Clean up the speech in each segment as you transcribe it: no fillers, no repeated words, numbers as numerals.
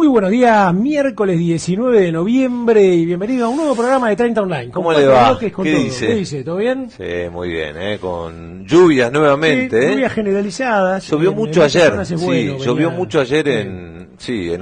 buenos días, miércoles 19 de noviembre y bienvenido a un nuevo programa de 30 Online. ¿Cómo le va? ¿Qué dice? ¿Qué dice? ¿Todo bien? Sí, muy bien, con lluvias nuevamente. Sí, lluvias generalizadas. Llovió mucho ayer, llovió mucho ayer en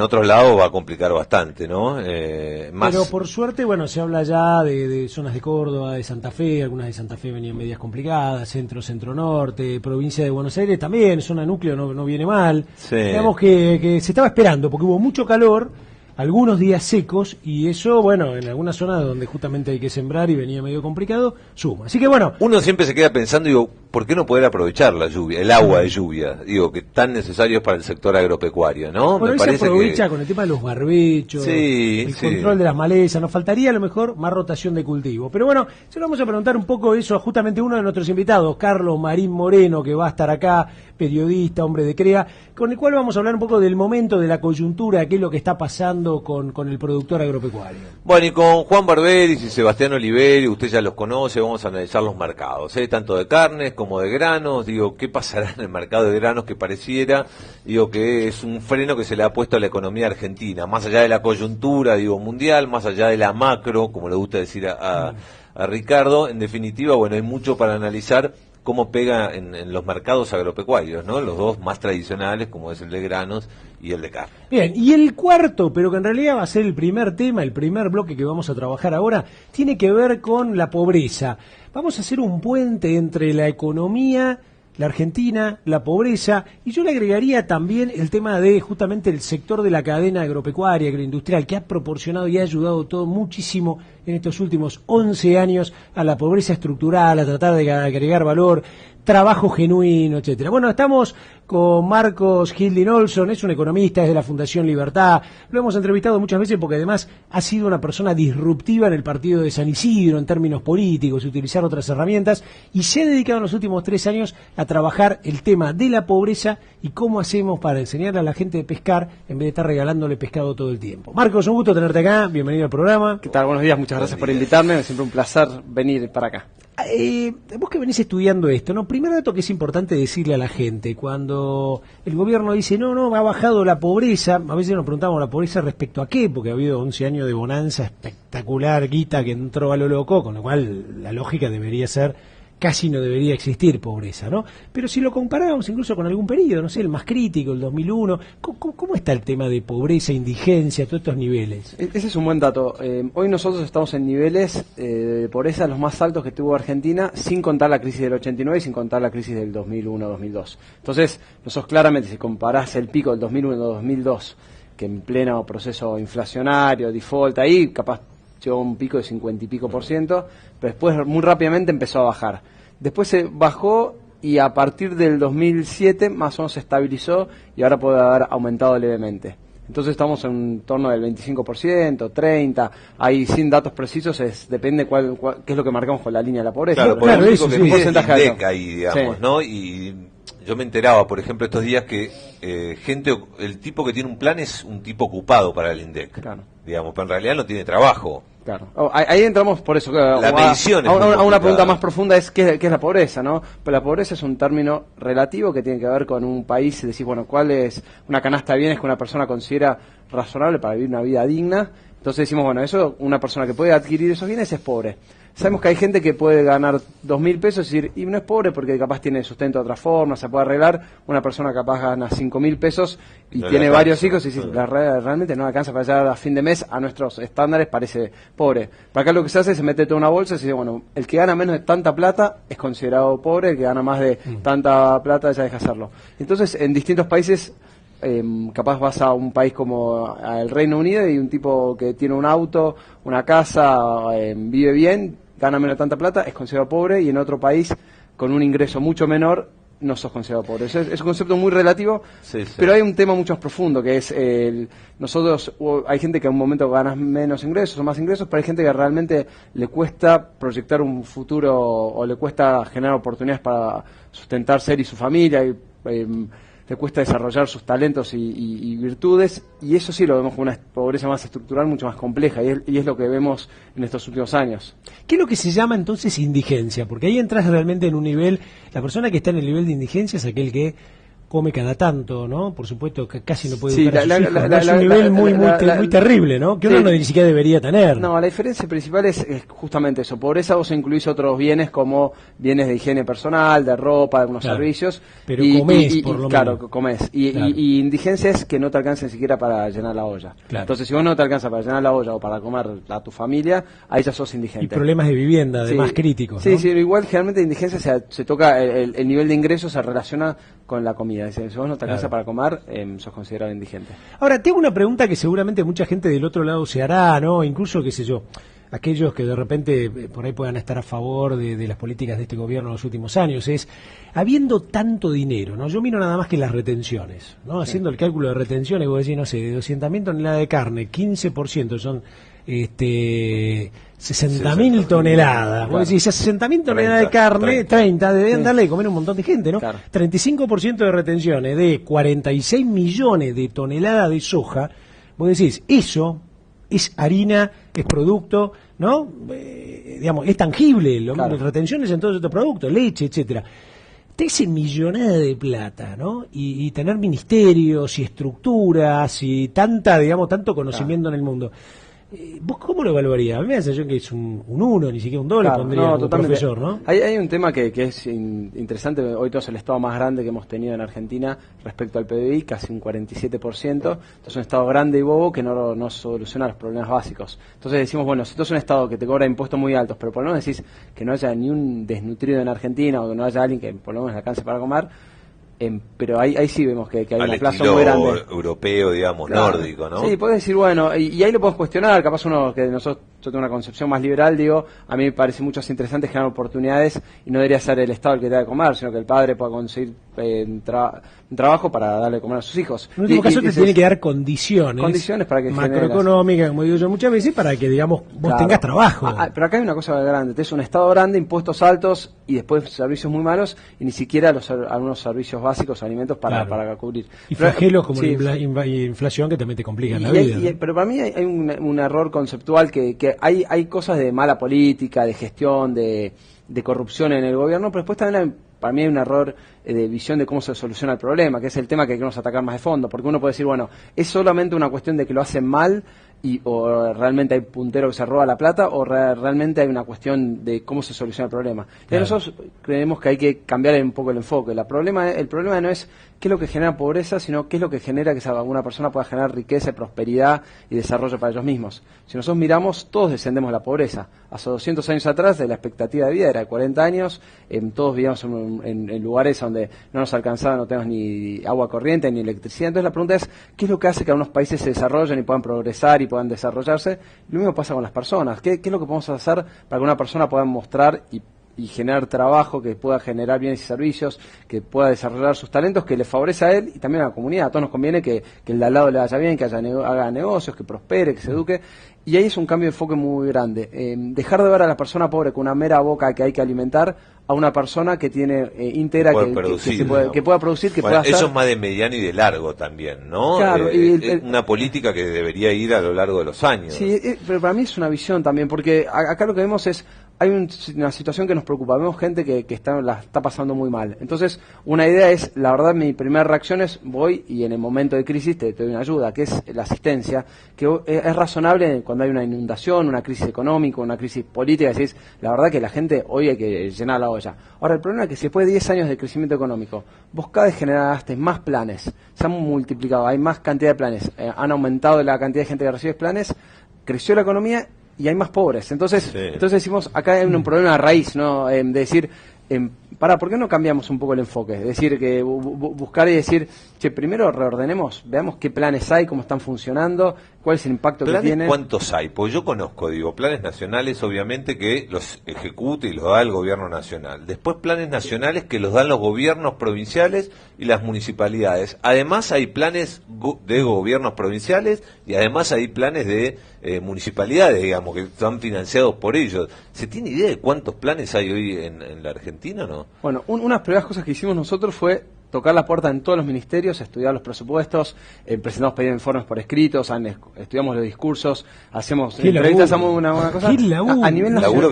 otros lados va a complicar bastante, ¿no? Pero por suerte, bueno, se habla ya de zonas de Córdoba, de Santa Fe, algunas de Santa Fe venían medias complicadas, centro-norte, provincia de Buenos Aires también, zona núcleo no viene mal. Sí. Digamos que se estaba esperando, porque hubo mucho calor, algunos días secos, y eso, bueno, en algunas zonas donde justamente hay que sembrar y venía medio complicado, suma. Así que bueno. Uno siempre se queda pensando, digo, ¿por qué no poder aprovechar la lluvia, el agua de lluvia? Digo, que tan necesario es para el sector agropecuario, ¿no? Bueno, Me se parece aprovecha con el tema de los barbechos, el control de las malezas, nos faltaría a lo mejor más rotación de cultivo. Pero bueno, se lo vamos a preguntar un poco eso a justamente uno de nuestros invitados, Carlos Marín Moreno, que va a estar acá, periodista, hombre de CREA, con el cual vamos a hablar un poco del momento, de la coyuntura, qué es lo que está pasando con el productor agropecuario. Bueno, y con Juan Barberis y Sebastián Oliveri, usted ya los conoce, vamos a analizar los mercados, tanto de carnes como de granos. Digo, ¿qué pasará en el mercado de granos que pareciera? Digo, que es un freno que se le ha puesto a la economía argentina, más allá de la coyuntura, digo, mundial, más allá de la macro, como le gusta decir a Ricardo. En definitiva, bueno, hay mucho para analizar cómo pega en los mercados agropecuarios, ¿no? Los dos más tradicionales, como es el de granos y el de carne. Bien, y el cuarto, pero que en realidad va a ser el primer tema, el primer bloque que vamos a trabajar ahora, tiene que ver con la pobreza. Vamos a hacer un puente entre la economía, la Argentina, la pobreza, y yo le agregaría también el tema de justamente el sector de la cadena agropecuaria, agroindustrial, que ha proporcionado y ha ayudado todo muchísimo en estos últimos 11 años a la pobreza estructural, a tratar de agregar valor, trabajo genuino, etcétera. Bueno, estamos con Marcos Hildin Olson, es un economista, es de la Fundación Libertad, lo hemos entrevistado muchas veces porque además ha sido una persona disruptiva en el partido de San Isidro en términos políticos, utilizar otras herramientas, y se ha dedicado en los últimos 3 años a trabajar el tema de la pobreza y cómo hacemos para enseñarle a la gente de pescar en vez de estar regalándole pescado todo el tiempo. Marcos, un gusto tenerte acá, bienvenido al programa. ¿Qué tal? Buenos días, muchas gracias por invitarme, es siempre un placer venir para acá. Vos que venís estudiando esto, ¿no? Primer dato que es importante decirle a la gente, cuando el gobierno dice, no, ha bajado la pobreza, a veces nos preguntamos, ¿la pobreza respecto a qué? Porque ha habido 11 años de bonanza espectacular, guita que entró a lo loco, con lo cual la lógica debería ser, casi no debería existir pobreza, ¿no? Pero si lo comparamos incluso con algún periodo, no sé, el más crítico, el 2001, ¿cómo está el tema de pobreza, indigencia, todos estos niveles? Ese es un buen dato. Hoy nosotros estamos en niveles de pobreza los más altos que tuvo Argentina, sin contar la crisis del 89 y sin contar la crisis del 2001-2002. Entonces, nosotros claramente, si comparás el pico del 2001-2002, que en pleno proceso inflacionario, default, ahí capaz llegó a un pico de 50 y pico %, pero después muy rápidamente empezó a bajar. Después se bajó y a partir del 2007 más o menos se estabilizó y ahora puede haber aumentado levemente. Entonces estamos en torno del 25%, 30%, ahí sin datos precisos, depende qué es lo que marcamos con la línea de la pobreza. Claro, por el único que mide es el porcentaje INDEC ahí, digamos, sí, ¿no? Y yo me enteraba, por ejemplo, estos días que el tipo que tiene un plan es un tipo ocupado para el INDEC, claro, digamos, pero en realidad no tiene trabajo. Claro. Ahí entramos por eso. La medición es a una pregunta más profunda es ¿qué es la pobreza, no? Pero la pobreza es un término relativo que tiene que ver con un país, decir, bueno, ¿cuál es una canasta de bienes que una persona considera razonable para vivir una vida digna? Entonces decimos, bueno, eso, una persona que puede adquirir esos bienes es pobre. Sabemos que hay gente que puede ganar 2.000 pesos y decir, y no es pobre porque capaz tiene sustento de otra forma, se puede arreglar. Una persona capaz gana 5.000 pesos y no tiene varios hijos y dice, realmente no alcanza para llegar a fin de mes a nuestros estándares, parece pobre. Para acá lo que se hace es se mete toda una bolsa y se dice, bueno, el que gana menos de tanta plata es considerado pobre, el que gana más de tanta plata ya deja hacerlo. Entonces, en distintos países, capaz vas a un país como el Reino Unido y un tipo que tiene un auto, una casa, vive bien, gana menos de tanta plata, es considerado pobre, y en otro país con un ingreso mucho menor no sos considerado pobre. Es un concepto muy relativo, sí. Pero hay un tema mucho más profundo, que es nosotros, hay gente que en un momento gana menos ingresos o más ingresos, pero hay gente que realmente le cuesta proyectar un futuro o le cuesta generar oportunidades para sustentarse él y su familia, y le cuesta desarrollar sus talentos y virtudes, y eso sí lo vemos como una pobreza más estructural, mucho más compleja, y es lo que vemos en estos últimos años. ¿Qué es lo que se llama entonces indigencia? Porque ahí entras realmente en un nivel, la persona que está en el nivel de indigencia es aquel que come cada tanto, ¿no? Por supuesto que casi no puede Sí, educar a sus hijos, ¿no? Es un nivel muy terrible, ¿no? Que uno no ni siquiera debería tener. No, la diferencia principal es justamente eso. Pobreza vos incluís otros bienes como bienes de higiene personal, de ropa, de algunos servicios. Pero comés, por lo menos. Claro, comés. Y indigencia es que no te alcance ni siquiera para llenar la olla. Claro. Entonces, si vos no te alcanza para llenar la olla o para comer a tu familia, ahí ya sos indigente. Y problemas de vivienda, además, críticos, Sí, ¿no? sí, igual generalmente indigencia se toca, el nivel de ingreso se relaciona con la comida. Si vos no te alcanza para comer, sos considerado indigente. Ahora, tengo una pregunta que seguramente mucha gente del otro lado se hará, ¿no? Incluso, qué sé yo, aquellos que de repente por ahí puedan estar a favor de las políticas de este gobierno en los últimos años, es, habiendo tanto dinero, ¿no? Yo miro nada más que las retenciones, ¿no? Sí. Haciendo el cálculo de retenciones, vos decís, no sé, de 200.000 toneladas de carne, 15% son 60.000 toneladas. Vos decís, 60.000 toneladas de carne, 30 deben darle de comer un montón de gente, ¿no? Claro. 35% de retenciones de 46 millones de toneladas de soja. Vos decís, eso es harina, es producto, ¿no? Digamos, es tangible, las retenciones en todos estos productos, leche, etcétera. Esa millonada de plata, ¿no? Y tener ministerios y estructuras y tanto conocimiento en el mundo. ¿Vos cómo lo evaluarías? A mí me da la sensación que es un 1, ni siquiera un 2 le pondría como profesor, ¿no? Hay un tema que es interesante. Hoy todo es el estado más grande que hemos tenido en Argentina respecto al PBI, casi un 47%. Entonces es un estado grande y bobo que no soluciona los problemas básicos. Entonces decimos, bueno, si tú es un estado que te cobra impuestos muy altos, pero por lo menos decís que no haya ni un desnutrido en Argentina o que no haya alguien que por lo menos le alcance para comer, pero ahí sí vemos que hay una plaza muy grande. Europeo, digamos, nórdico, ¿no? Sí, puedes decir, bueno, y ahí lo podemos cuestionar, capaz yo tengo una concepción más liberal, digo, a mí me parece mucho más interesante generar oportunidades y no debería ser el Estado el que te da de comer, sino que el padre pueda conseguir un trabajo para darle de comer a sus hijos. En último caso te tiene que dar condiciones para que macroeconómicas, como digo yo muchas veces, para que, digamos, vos tengas trabajo. Pero acá hay una cosa grande, tenés un Estado grande, impuestos altos y después servicios muy malos y ni siquiera algunos servicios básicos, alimentos para cubrir. Y flagelos como la inflación que también te complican la vida. Pero para mí hay un error conceptual que hay cosas de mala política, de gestión, de corrupción en el gobierno, pero después también para mí hay un error de visión de cómo se soluciona el problema, que es el tema que queremos atacar más de fondo, porque uno puede decir, bueno, es solamente una cuestión de que lo hacen mal o realmente hay puntero que se roba la plata o realmente hay una cuestión de cómo se soluciona el problema. Claro. Y nosotros creemos que hay que cambiar un poco el enfoque. El problema no es qué es lo que genera pobreza, sino qué es lo que genera que alguna persona pueda generar riqueza, prosperidad y desarrollo para ellos mismos. Si nosotros miramos, todos descendemos de la pobreza. Hace 200 años atrás, la expectativa de vida era de 40 años, todos vivíamos en lugares donde no nos alcanzaba, no tenemos ni agua corriente ni electricidad. Entonces la pregunta es, ¿qué es lo que hace que algunos países se desarrollen y puedan progresar y puedan desarrollarse? Lo mismo pasa con las personas. ¿Qué es lo que podemos hacer para que una persona pueda mostrar y generar trabajo, que pueda generar bienes y servicios, que pueda desarrollar sus talentos, que le favorece a él y también a la comunidad? A todos nos conviene que el de al lado le vaya bien, que haga negocios, que prospere, que se eduque. Y ahí es un cambio de enfoque muy grande. Dejar de ver a la persona pobre con una mera boca que hay que alimentar a una persona que tiene íntegra, que pueda producir, que pueda hacer. Eso es más de mediano y de largo también, ¿no? Claro, una política que debería ir a lo largo de los años. Sí, pero para mí es una visión también, porque acá lo que vemos es, hay una situación que nos preocupa, vemos gente que la está pasando muy mal. Entonces, una idea es, la verdad, mi primera reacción es, voy y en el momento de crisis te doy una ayuda, que es la asistencia, que es razonable cuando hay una inundación, una crisis económica, una crisis política, decís, la verdad que la gente hoy hay que llenar la olla. Ahora, el problema es que si después de 10 años de crecimiento económico, vos cada vez generaste más planes, se han multiplicado, hay más cantidad de planes, han aumentado la cantidad de gente que recibe planes, creció la economía y hay más pobres. Entonces decimos, acá hay un problema de raíz, ¿no? De decir, ¿por qué no cambiamos un poco el enfoque? Es decir, que buscar y decir, primero reordenemos, veamos qué planes hay, cómo están funcionando, cuál es el impacto que tiene. ¿Cuántos hay? Pues yo conozco, planes nacionales obviamente que los ejecute y los da el gobierno nacional. Después planes nacionales que los dan los gobiernos provinciales y las municipalidades. Además hay planes de gobiernos provinciales y además hay planes de municipalidades, digamos, que están financiados por ellos. ¿Se tiene idea de cuántos planes hay hoy en la Argentina o no? Bueno, unas primeras cosas que hicimos nosotros fue tocar la puerta en todos los ministerios, estudiar los presupuestos, presentamos pedidos de informes por escritos, estudiamos los discursos, hacemos entrevistas, hacemos una cosa a nivel nacional.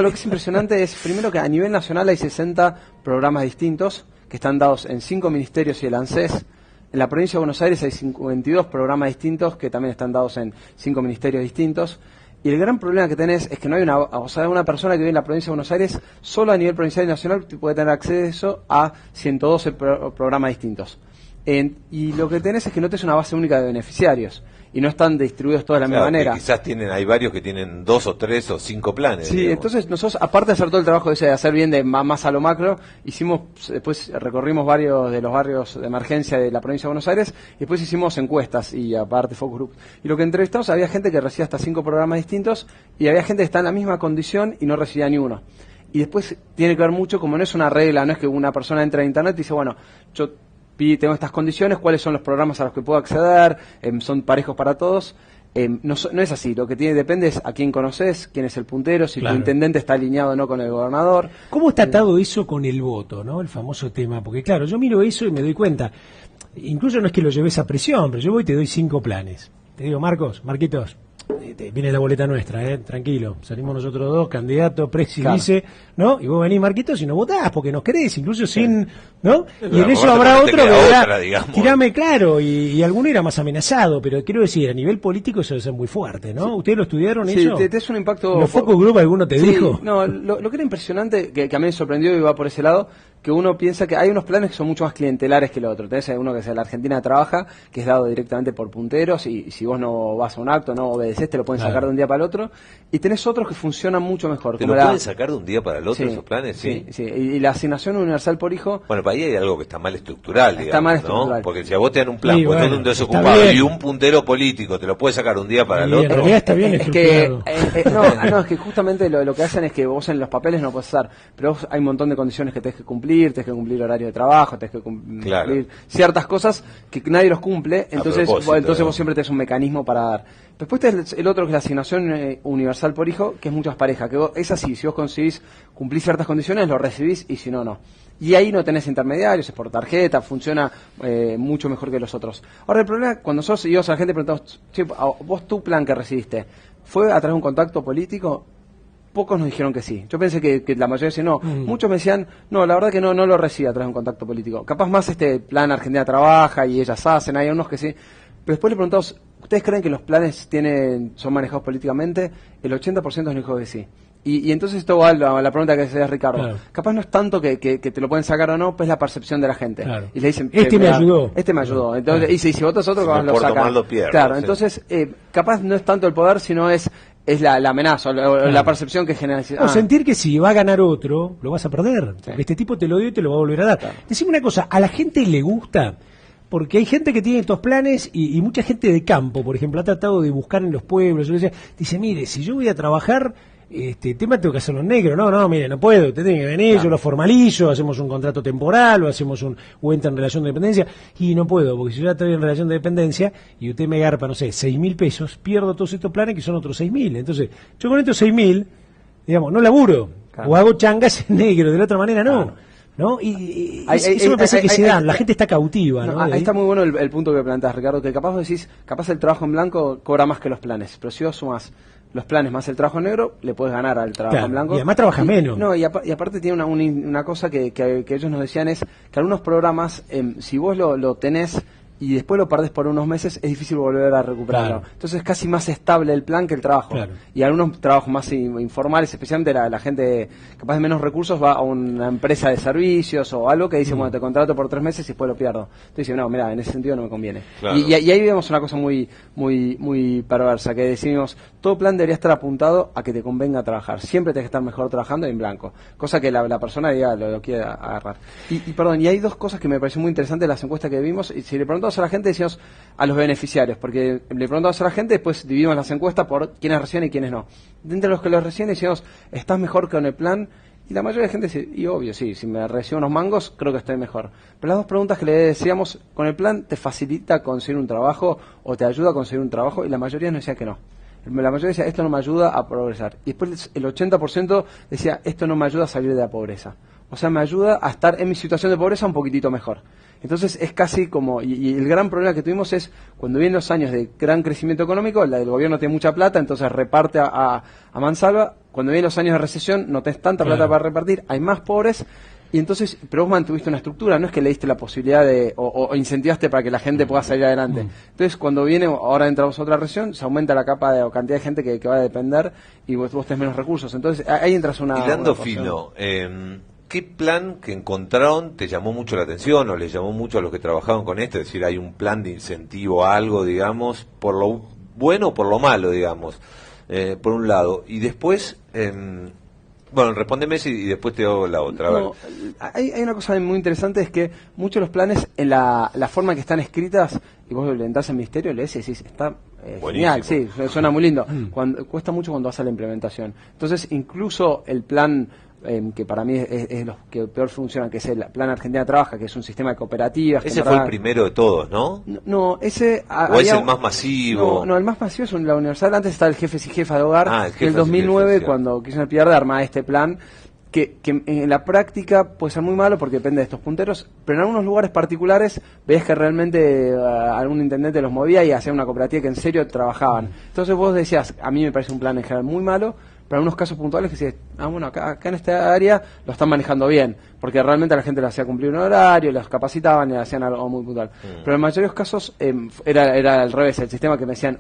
Lo que es impresionante es, primero, que a nivel nacional hay 60 programas distintos que están dados en 5 ministerios y el ANSES. En la provincia de Buenos Aires hay 52 programas distintos que también están dados en 5 ministerios distintos. Y el gran problema que tenés es que no hay una persona que vive en la provincia de Buenos Aires, solo a nivel provincial y nacional puede tener acceso a 112 programas distintos. Y lo que tenés es que no tenés una base única de beneficiarios y no están distribuidos todos de la misma manera. Quizás hay varios que tienen 2 o 3 o 5 planes. Sí, digamos. entonces nosotros, aparte de hacer todo el trabajo ese de hacer bien de más a lo macro, después recorrimos varios de los barrios de emergencia de la provincia de Buenos Aires y después hicimos encuestas y aparte focus group. Y lo que entrevistamos, había gente que recibía hasta 5 programas distintos y había gente que está en la misma condición y no recibía ni uno. Y después tiene que ver mucho, como no es una regla, no es que una persona entra a internet y dice, bueno, yo tengo estas condiciones, cuáles son los programas a los que puedo acceder, son parejos para todos. No es así, lo que depende es a quién conoces, quién es el puntero, si tu intendente está alineado o no con el gobernador. ¿Cómo está atado eso con el voto, no? El famoso tema, porque claro, yo miro eso y me doy cuenta, incluso no es que lo lleves a presión, pero yo voy y te doy 5 planes. Te digo, Marquitos, viene la boleta nuestra, tranquilo, salimos nosotros 2, candidato, presi, vice, ¿no? Y vos venís, Marquitos, y no votás porque nos querés, incluso sin, ¿no? Y en eso habrá otro que dirá, tirame claro, y alguno era más amenazado, pero quiero decir, a nivel político eso debe ser muy fuerte, ¿no? Sí. ¿Ustedes lo estudiaron eso? Sí, te es un impacto... ¿Los focus group alguno te dijo? No, lo que era impresionante, que a mí me sorprendió y va por ese lado, que uno piensa que hay unos planes que son mucho más clientelares que el otro. Tenés uno que es la Argentina Trabaja, que es dado directamente por punteros, y si vos no vas a un acto, no obedeces, te lo pueden sacar de un día para el otro. Y tenés otros que funcionan mucho mejor. ¿Te lo pueden sacar de un día para el otro esos planes? Sí. Y la asignación universal por hijo... Bueno, para ahí hay algo que está mal estructural, digamos, está mal estructural. ¿no? Porque si a vos te dan un plan, pues un desocupado y un puntero político, te lo puede sacar un día para el otro. En realidad está bien estructurado. Es que justamente lo que hacen es que vos en los papeles no podés usar, pero vos hay un montón de condiciones que tenés que cumplir horario de trabajo, tenés que cumplir ciertas cosas que nadie los cumple, entonces vos siempre tenés un mecanismo para dar. Después tenés el otro que es la asignación universal por hijo, que es muchas parejas, que es así, si vos conseguís cumplir ciertas condiciones, lo recibís y si no, no. Y ahí no tenés intermediarios, es por tarjeta, funciona mucho mejor que los otros. Ahora el problema, cuando nosotros seguimos a la gente preguntamos, vos tu plan que recibiste, ¿fue a través de un contacto político? Pocos nos dijeron que sí. Yo pensé que la mayoría decía no. Muchos me decían, no, la verdad que no lo recibe a través de un contacto político. Capaz más plan Argentina Trabaja y ellas hacen, hay unos que sí. Pero después le preguntamos, ¿ustedes creen que los planes son manejados políticamente? El 80% nos dijo que sí. Y entonces esto va a la pregunta que hacía Ricardo. Claro. Capaz no es tanto que te lo pueden sacar o no, pues es la percepción de la gente. Claro. Y le dicen, me ayudó. Este me ayudó. Entonces, y si votas otro, capaz lo sacan. Claro, sí. Entonces, capaz no es tanto el poder, sino es la amenaza, la percepción que genera. O sentir que si va a ganar otro, lo vas a perder. Sí. Este tipo te lo dio y te lo va a volver a dar. Claro. Decime una cosa, ¿a la gente le gusta? Porque hay gente que tiene estos planes y mucha gente de campo, por ejemplo, ha tratado de buscar en los pueblos. Yo decía, dice, mire, si yo voy a trabajar, tema tengo que hacerlo en negro. No, mire, no puedo, usted tiene que venir, claro. Yo lo formalizo, hacemos un contrato temporal o hacemos o entra en relación de dependencia. Y no puedo, porque si yo ya estoy en relación de dependencia y usted me garpa, no sé, 6.000 pesos, pierdo todos estos planes que son otros 6.000. Entonces, yo con estos 6.000, digamos, no laburo. Claro. O hago changas en negro, de la otra manera no. Claro. ¿No? Y eso me parece que se dan, la gente está cautiva, ¿no? Ahí está muy bueno el punto que planteas, Ricardo, que capaz vos decís, capaz el trabajo en blanco cobra más que los planes, pero si vos sumás los planes más el trabajo en negro, le puedes ganar al trabajo en blanco. Y además trabaja menos. No, y aparte tiene una cosa que ellos nos decían es que algunos programas, si vos lo tenés y después lo perdés por unos meses, es difícil volver a recuperarlo. Claro. Entonces es casi más estable el plan que el trabajo. Claro. Y algunos trabajos más informales, especialmente la gente capaz de menos recursos, va a una empresa de servicios o algo que dice, bueno, te contrato por 3 meses y después lo pierdo. Entonces dice, no, mira, en ese sentido no me conviene. Claro. Y ahí vemos una cosa muy perversa, que decimos, todo plan debería estar apuntado a que te convenga trabajar. Siempre tenés que estar mejor trabajando en blanco. Cosa que la persona diga, lo quiere agarrar. Y hay dos cosas que me pareció muy interesantes de las encuestas que vimos, y si le preguntamos a la gente, decíamos a los beneficiarios, porque le preguntamos a la gente, después dividimos las encuestas por quiénes reciben y quiénes no. De entre los que los reciben decíamos, ¿estás mejor con el plan? Y la mayoría de gente dice, y obvio, sí, si me recibo unos mangos, creo que estoy mejor. Pero las dos preguntas que le decíamos, ¿con el plan te facilita conseguir un trabajo o te ayuda a conseguir un trabajo? Y la mayoría nos decía que no. La mayoría decía, esto no me ayuda a progresar. Y después el 80% decía, esto no me ayuda a salir de la pobreza. O sea, me ayuda a estar en mi situación de pobreza un poquitito mejor. Entonces es casi como, y el gran problema que tuvimos es, cuando vienen los años de gran crecimiento económico, el gobierno tiene mucha plata, entonces reparte a mansalva. Cuando vienen los años de recesión, no tenés tanta plata para repartir, hay más pobres, Y entonces, pero vos mantuviste una estructura, no es que le diste la posibilidad de, o incentivaste para que la gente pueda salir adelante. Entonces, cuando viene, ahora entramos a otra región, se aumenta la capa de, o cantidad de gente que va a depender y vos tenés menos recursos. Entonces, ahí entras una... Hilando una fino, ¿qué plan que encontraron te llamó mucho la atención o les llamó mucho a los que trabajaban con esto? Es decir, hay un plan de incentivo a algo, digamos, por lo bueno o por lo malo, digamos, por un lado. Y después... bueno, respóndeme y después te hago la otra. No, hay una cosa muy interesante, es que muchos de los planes, en la forma que están escritas, y vos le entras al ministerio, lees y decís, está genial, sí, suena muy lindo. Cuesta mucho cuando vas a la implementación. Entonces, incluso el plan... que para mí es lo que peor funciona, que es el Plan Argentina Trabaja, que es un sistema de cooperativas. Ese fue el primero de todos, ¿no? No, ese... ¿O es el más masivo? No, el más masivo es la universal. Antes estaba el Jefes y Jefas de Hogar, que en el 2009, jefe, cuando Kirchner pierde, arma este plan, que en la práctica puede ser muy malo porque depende de estos punteros, pero en algunos lugares particulares veías que realmente algún intendente los movía y hacía una cooperativa que en serio trabajaban. Entonces vos decías, a mí me parece un plan en general muy malo, pero en unos casos puntuales que decís, bueno, acá en esta área lo están manejando bien, porque realmente a la gente le hacía cumplir un horario, los capacitaban y hacían algo muy puntual. Pero en la mayoría de los casos era al revés, el sistema que me decían...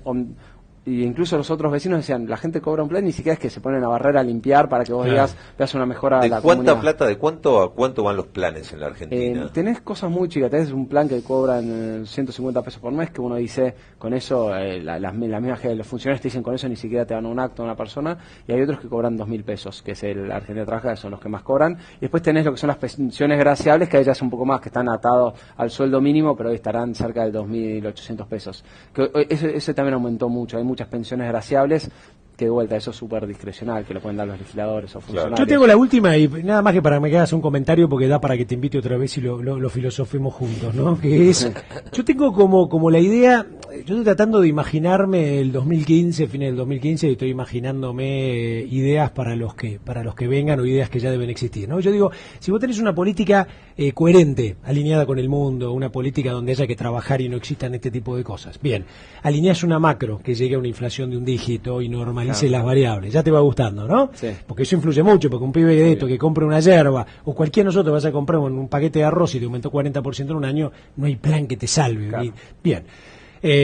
y incluso los otros vecinos decían, la gente cobra un plan, ni siquiera es que se ponen a barrer a limpiar para que vos digas, veas una mejora ¿De la cuánta comunidad. plata, de cuánto a cuánto van los planes en la Argentina? Tenés cosas muy chicas, tenés un plan que cobran 150 pesos por mes, que uno dice, con eso, las mismas que los funcionarios te dicen, con eso ni siquiera te dan un acto a una persona, y hay otros que cobran 2.000 pesos, que es el Argentina Trabaja, que son los que más cobran, y después tenés lo que son las pensiones graciables, que ahí ya es un poco más, que están atados al sueldo mínimo, pero hoy estarán cerca de 2.800 pesos. Que ese también aumentó mucho, hay muchas pensiones graciables, que de vuelta, eso es súper discrecional, que lo pueden dar los legisladores o funcionarios. Yo tengo la última y nada más que para que me hagas un comentario porque da para que te invite otra vez y lo filosofemos juntos, ¿no? Que es, yo tengo como la idea, yo estoy tratando de imaginarme el 2015, fines del 2015, y estoy imaginándome ideas para los que vengan o ideas que ya deben existir, ¿no? Yo digo, si vos tenés una política coherente, alineada con el mundo, una política donde haya que trabajar y no existan este tipo de cosas, bien, alineás una macro que llegue a una inflación de un dígito y normalice las variables, ya te va gustando, ¿no? Sí. Porque eso influye mucho, porque un pibe de esto que compra una yerba, o cualquiera de nosotros vas a comprar un paquete de arroz y te aumentó 40% en un año, no hay plan que te salve. Claro. Bien,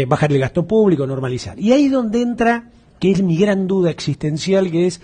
bajar el gasto público, normalizar. Y ahí es donde entra, que es mi gran duda existencial, que es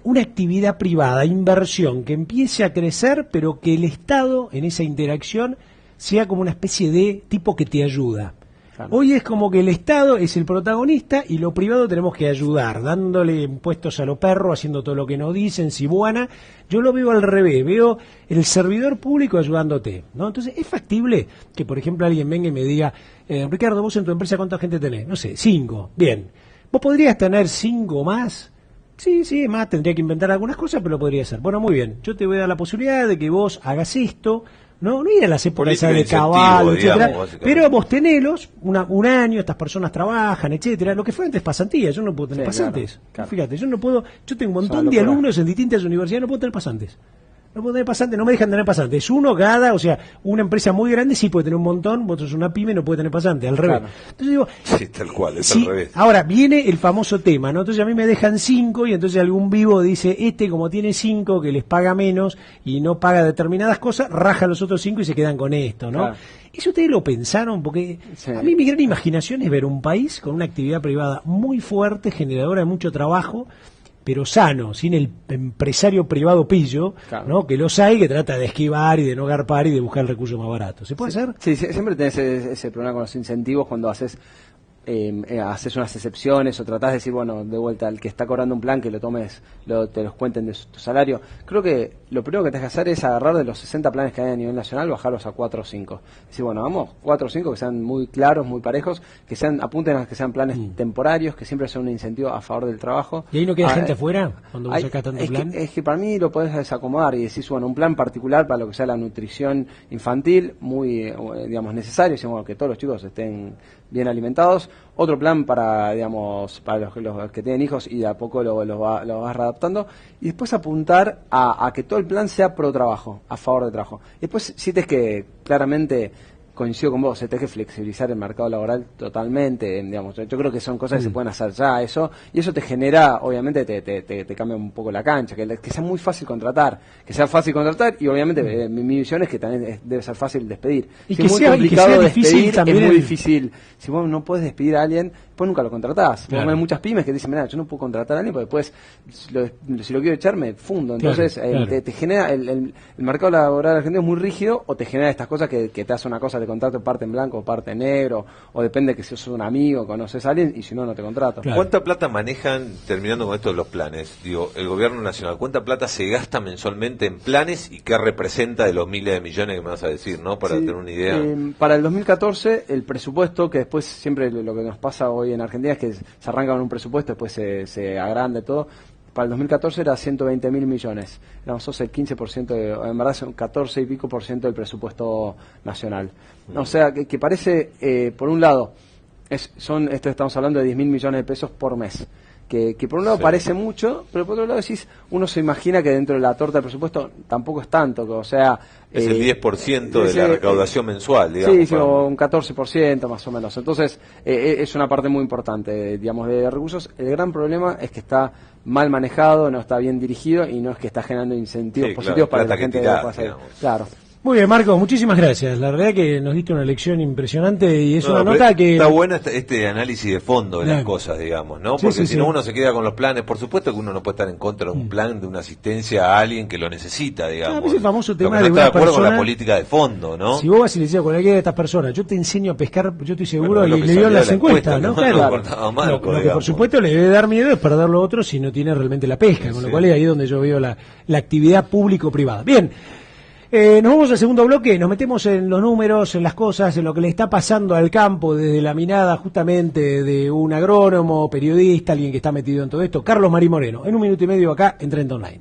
una actividad privada, inversión, que empiece a crecer, pero que el Estado, en esa interacción, sea como una especie de tipo que te ayuda. Claro. Hoy es como que el Estado es el protagonista y lo privado tenemos que ayudar, dándole impuestos a los perros, haciendo todo lo que nos dicen, si buena. Yo lo veo al revés, veo el servidor público ayudándote, ¿no? Entonces, ¿es factible que, por ejemplo, alguien venga y me diga, Ricardo, vos en tu empresa, ¿cuánta gente tenés? No sé, 5. Bien. ¿Vos podrías tener 5 más? Sí, más, tendría que inventar algunas cosas, pero lo podría hacer. Bueno, muy bien, yo te voy a dar la posibilidad de que vos hagas esto, no ir a las épocas de caballo, etcétera, pero vos tenelos, un año, estas personas trabajan, etcétera, lo que fue antes pasantía, yo no puedo tener pasantes. Claro. Fíjate, yo tengo un montón de alumnos en distintas universidades, no puedo tener pasantes. No puedo tener pasantes, no me dejan tener pasantes. Uno cada, o sea, una empresa muy grande sí puede tener un montón, vosotros una pyme no puede tener pasantes, al revés. Claro. Entonces digo, sí, tal cual, es al revés. Ahora, viene el famoso tema, ¿no? Entonces a mí me dejan 5 y entonces algún vivo dice, como tiene 5, que les paga menos y no paga determinadas cosas, raja los otros 5 y se quedan con esto, ¿no? Claro. ¿Eso ustedes lo pensaron? Porque a mí mi gran imaginación es ver un país con una actividad privada muy fuerte, generadora de mucho trabajo, pero sano, sin el empresario privado pillo, claro, ¿no? Que los hay, que trata de esquivar y de no garpar y de buscar el recurso más barato. ¿Se puede hacer? Sí, siempre tenés ese problema con los incentivos cuando haces unas excepciones o tratás de decir, bueno, de vuelta, al que está cobrando un plan, que lo tomes, te los cuenten de tu salario. Creo que lo primero que tenés que hacer es agarrar de los 60 planes que hay a nivel nacional, bajarlos a 4 o 5. Decir, bueno, vamos, 4 o 5 que sean muy claros, muy parejos, apunten a que sean planes temporarios, que siempre sean un incentivo a favor del trabajo. ¿Y ahí no queda gente afuera cuando vos sacás tanto plan? Es que para mí lo podés desacomodar y decís, bueno, un plan particular para lo que sea la nutrición infantil, muy, digamos, necesario, decimos, bueno, que todos los chicos estén bien alimentados. Otro plan para, digamos, para los que tienen hijos y de a poco lo vas readaptando. Y después apuntar a que todo el plan sea pro trabajo, a favor de trabajo. Y después sientes que claramente coincido con vos, se tiene que flexibilizar el mercado laboral totalmente, digamos. Yo creo que son cosas que se pueden hacer ya, eso, y eso te genera, obviamente, te cambia un poco la cancha, que sea muy fácil contratar, y obviamente mi visión es que también debe ser fácil despedir. Y si que es muy sea, complicado y que sea difícil despedir, también es muy difícil. Si vos no puedes despedir a alguien, pues nunca lo contratás. Claro. Hay muchas pymes que dicen, mira, yo no puedo contratar a alguien porque después, si lo quiero echar, me fundo. Entonces, Claro. te genera, el mercado laboral argentino es muy rígido, o te genera estas cosas que te hace una cosa de contrato parte en blanco o parte en negro, o depende que si sos un amigo, conoces a alguien, y si no, no te contrato. Claro. ¿Cuánta plata manejan, terminando con esto de los planes, digo, el gobierno nacional, cuánta plata se gasta mensualmente en planes y qué representa de los miles de millones que me vas a decir, ¿no? Para Sí, tener una idea. Para el 2014, el presupuesto, que después siempre lo que nos pasa hoy en Argentina es que se arranca con un presupuesto, después se agranda y todo. Para el 2014 era 120.000 millones. Nosotros el 15%, en verdad son 14 y pico por ciento del presupuesto nacional. O sea, que parece, por un lado, esto estamos hablando de 10.000 millones de pesos por mes. Que por un lado parece mucho, pero por otro lado decís, uno se imagina que dentro de la torta del presupuesto tampoco es tanto, o sea... Es el 10% de la recaudación mensual, digamos. Sí, o un 14% más o menos. Entonces, es una parte muy importante, digamos, de recursos. El gran problema es que está mal manejado, no está bien dirigido y no es que está generando incentivos positivos para que la gente pueda hacer. Claro. Muy bien, Marcos, muchísimas gracias. La verdad que nos diste una lección impresionante y es una pero nota que... Está buena este análisis de fondo de las Claro. cosas, digamos, ¿no? Sí, Porque sí, si no sí. uno se queda con los planes. Por supuesto que uno no puede estar en contra de un plan, de una asistencia a alguien que lo necesita, digamos. ese famoso Lo tema que no de está una de acuerdo con persona- la política de fondo, ¿no? Si vos vas y le decís a cualquiera de estas personas, yo te enseño a pescar, yo estoy seguro, Bueno, es lo y que le dio salió las de la encuestas, encuesta, ¿no? que no Claro. cortaba Marco, Lo que por digamos. supuesto le debe dar miedo es perder lo otro si no tiene realmente la pesca, con lo Sí. cual es ahí donde yo veo la actividad público-privada. Bien. Nos vamos al segundo bloque, nos metemos en los números, en las cosas, en lo que le está pasando al campo desde la mirada justamente de un agrónomo, periodista, alguien que está metido en todo esto, Carlos Marí Moreno, en un minuto y medio acá en Trend Online.